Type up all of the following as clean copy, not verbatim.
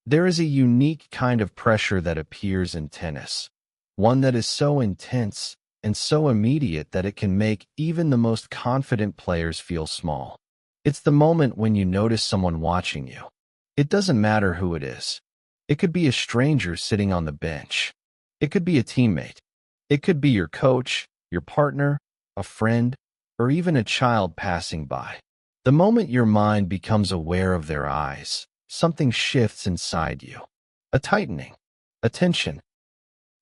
There is a unique kind of pressure that appears in tennis, one that is so intense and so immediate that it can make even the most confident players feel small. It's the moment when you notice someone watching you. It doesn't matter who it is. It could be a stranger sitting on the bench. It could be a teammate. It could be your coach, your partner, a friend, or even a child passing by. The moment your mind becomes aware of their eyes, something shifts inside you. A tightening, a tension,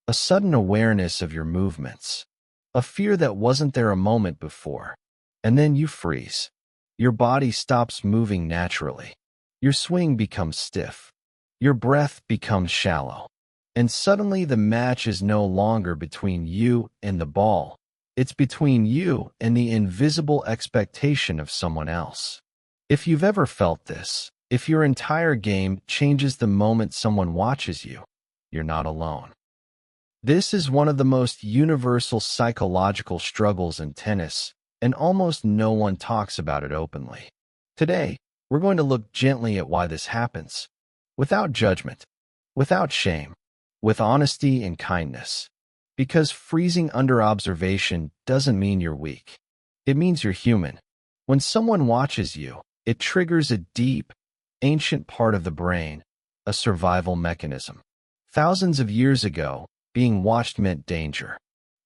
a sudden awareness of your movements, a fear that wasn't there a moment before. And then you freeze. Your body stops moving naturally. Your swing becomes stiff. Your breath becomes shallow. And suddenly the match is no longer between you and the ball. It's between you and the invisible expectation of someone else. If you've ever felt this, if your entire game changes the moment someone watches you, you're not alone. This is one of the most universal psychological struggles in tennis, and almost no one talks about it openly. Today, we're going to look gently at why this happens, without judgment, without shame, with honesty and kindness. Because freezing under observation doesn't mean you're weak. It means you're human. When someone watches you, it triggers a deep, ancient part of the brain, a survival mechanism. Thousands of years ago, being watched meant danger.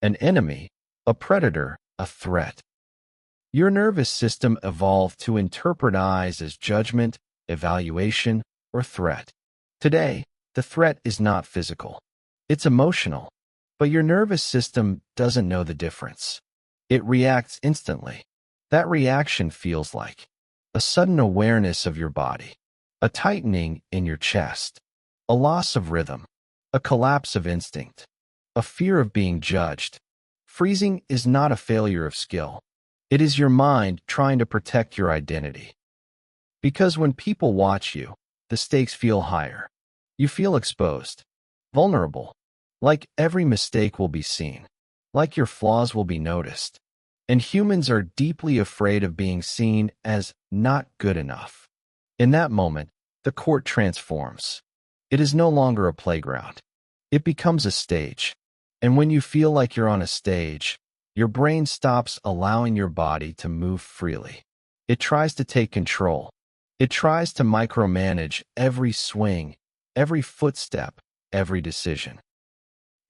An enemy, a predator, a threat. Your nervous system evolved to interpret eyes as judgment, evaluation, or threat. Today, the threat is not physical. It's emotional. But your nervous system doesn't know the difference. It reacts instantly. That reaction feels like a sudden awareness of your body, a tightening in your chest, a loss of rhythm, a collapse of instinct, a fear of being judged. Freezing is not a failure of skill. It is your mind trying to protect your identity. Because when people watch you, the stakes feel higher. You feel exposed, vulnerable, like every mistake will be seen, like your flaws will be noticed. And humans are deeply afraid of being seen as not good enough. In that moment, the court transforms. It is no longer a playground. It becomes a stage. And when you feel like you're on a stage, your brain stops allowing your body to move freely. It tries to take control. It tries to micromanage every swing, every footstep, every decision.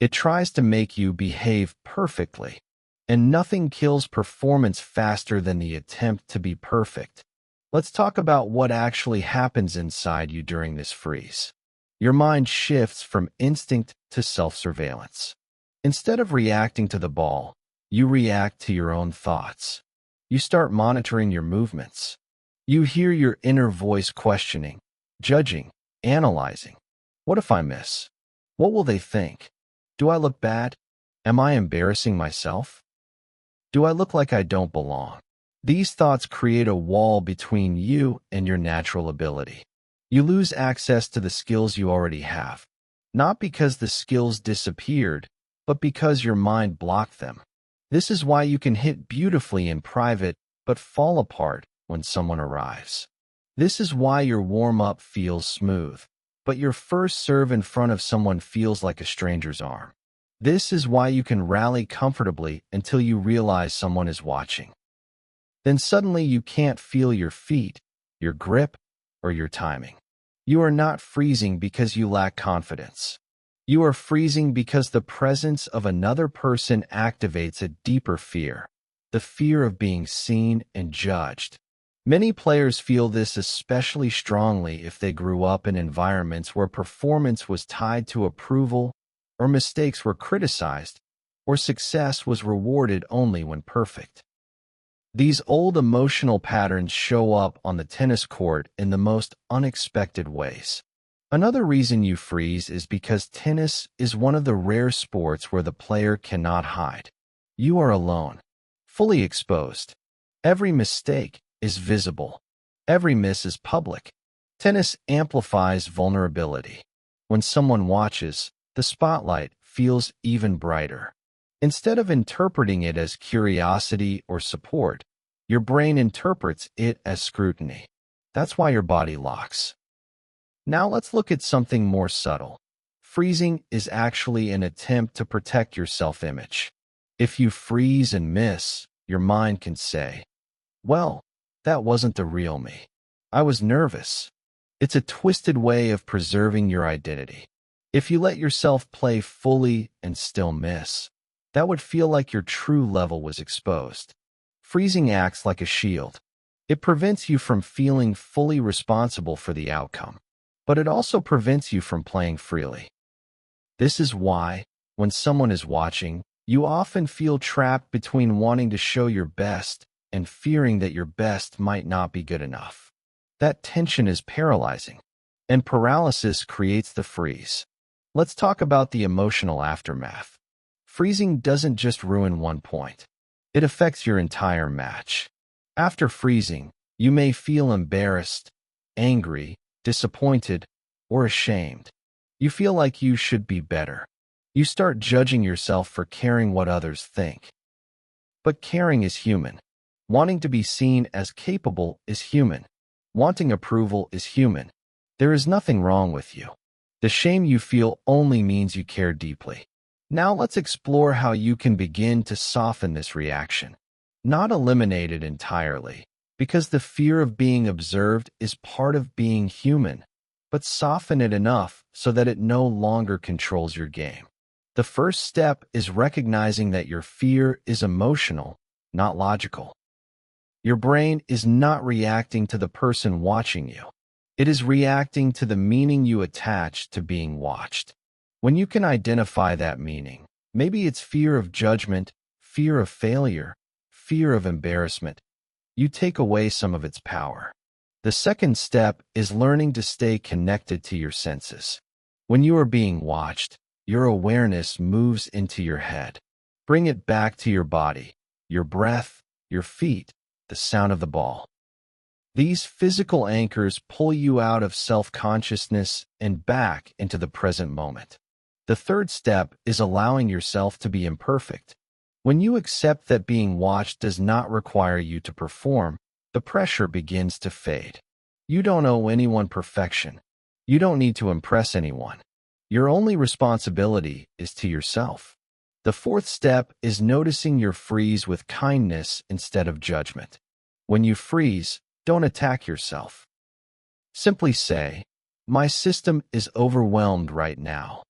It tries to make you behave perfectly. And nothing kills performance faster than the attempt to be perfect. Let's talk about what actually happens inside you during this freeze. Your mind shifts from instinct to self-surveillance. Instead of reacting to the ball, you react to your own thoughts. You start monitoring your movements. You hear your inner voice questioning, judging, analyzing. What if I miss? What will they think? Do I look bad? Am I embarrassing myself? Do I look like I don't belong? These thoughts create a wall between you and your natural ability. You lose access to the skills you already have, not because the skills disappeared, but because your mind blocked them. This is why you can hit beautifully in private, but fall apart when someone arrives. This is why your warm-up feels smooth, but your first serve in front of someone feels like a stranger's arm. This is why you can rally comfortably until you realize someone is watching. Then suddenly you can't feel your feet, your grip, or your timing. You are not freezing because you lack confidence. You are freezing because the presence of another person activates a deeper fear, the fear of being seen and judged. Many players feel this especially strongly if they grew up in environments where performance was tied to approval, or mistakes were criticized, or success was rewarded only when perfect. These old emotional patterns show up on the tennis court in the most unexpected ways. Another reason you freeze is because tennis is one of the rare sports where the player cannot hide. You are alone, fully exposed. Every mistake is visible. Every miss is public. Tennis amplifies vulnerability. When someone watches, the spotlight feels even brighter. Instead of interpreting it as curiosity or support, your brain interprets it as scrutiny. That's why your body locks. Now let's look at something more subtle. Freezing is actually an attempt to protect your self-image. If you freeze and miss, your mind can say, well, that wasn't the real me. I was nervous. It's a twisted way of preserving your identity. If you let yourself play fully and still miss, that would feel like your true level was exposed. Freezing acts like a shield. It prevents you from feeling fully responsible for the outcome, but it also prevents you from playing freely. This is why, when someone is watching, you often feel trapped between wanting to show your best and fearing that your best might not be good enough. That tension is paralyzing, and paralysis creates the freeze. Let's talk about the emotional aftermath. Freezing doesn't just ruin one point. It affects your entire match. After freezing, you may feel embarrassed, angry, disappointed, or ashamed. You feel like you should be better. You start judging yourself for caring what others think. But caring is human. Wanting to be seen as capable is human. Wanting approval is human. There is nothing wrong with you. The shame you feel only means you care deeply. Now let's explore how you can begin to soften this reaction. Not eliminate it entirely, because the fear of being observed is part of being human, but soften it enough so that it no longer controls your game. The first step is recognizing that your fear is emotional, not logical. Your brain is not reacting to the person watching you. It is reacting to the meaning you attach to being watched. When you can identify that meaning, maybe it's fear of judgment, fear of failure, fear of embarrassment, you take away some of its power. The second step is learning to stay connected to your senses. When you are being watched, your awareness moves into your head. Bring it back to your body, your breath, your feet, the sound of the ball. These physical anchors pull you out of self-consciousness and back into the present moment. The third step is allowing yourself to be imperfect. When you accept that being watched does not require you to perform, the pressure begins to fade. You don't owe anyone perfection. You don't need to impress anyone. Your only responsibility is to yourself. The fourth step is noticing your freeze with kindness instead of judgment. When you freeze, don't attack yourself. Simply say, my system is overwhelmed right now.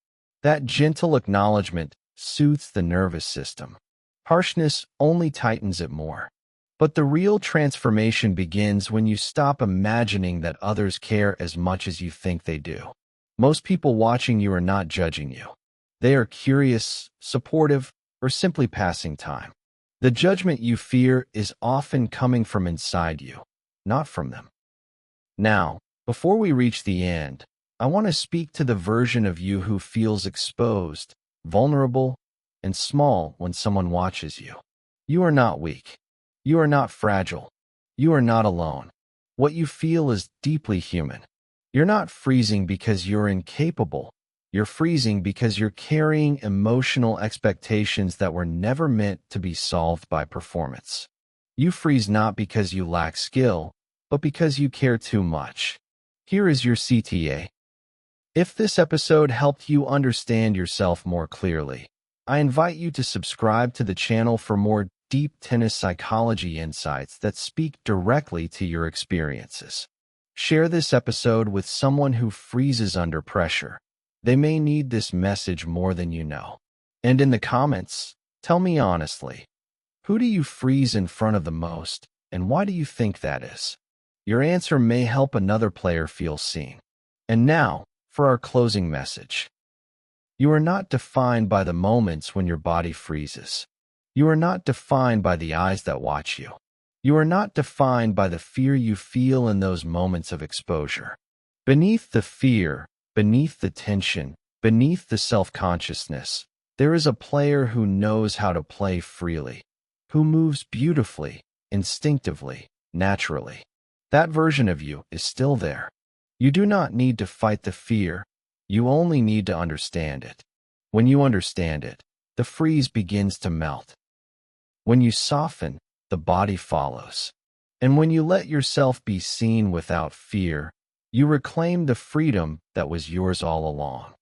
That gentle acknowledgement soothes the nervous system. Harshness only tightens it more. But the real transformation begins when you stop imagining that others care as much as you think they do. Most people watching you are not judging you. They are curious, supportive, or simply passing time. The judgment you fear is often coming from inside you, not from them. Now, before we reach the end, I want to speak to the version of you who feels exposed, vulnerable, and small when someone watches you. You are not weak. You are not fragile. You are not alone. What you feel is deeply human. You're not freezing because you're incapable. You're freezing because you're carrying emotional expectations that were never meant to be solved by performance. You freeze not because you lack skill, but because you care too much. Here is your CTA. If this episode helped you understand yourself more clearly, I invite you to subscribe to the channel for more deep tennis psychology insights that speak directly to your experiences. Share this episode with someone who freezes under pressure. They may need this message more than you know. And in the comments, tell me honestly, who do you freeze in front of the most, and why do you think that is? Your answer may help another player feel seen. And now, for our closing message. You are not defined by the moments when your body freezes. You are not defined by the eyes that watch you. You are not defined by the fear you feel in those moments of exposure. Beneath the fear, beneath the tension, beneath the self-consciousness, there is a player who knows how to play freely, who moves beautifully, instinctively, naturally. That version of you is still there. You do not need to fight the fear. You only need to understand it. When you understand it, the freeze begins to melt. When you soften, the body follows. And when you let yourself be seen without fear, You reclaim the freedom that was yours all along.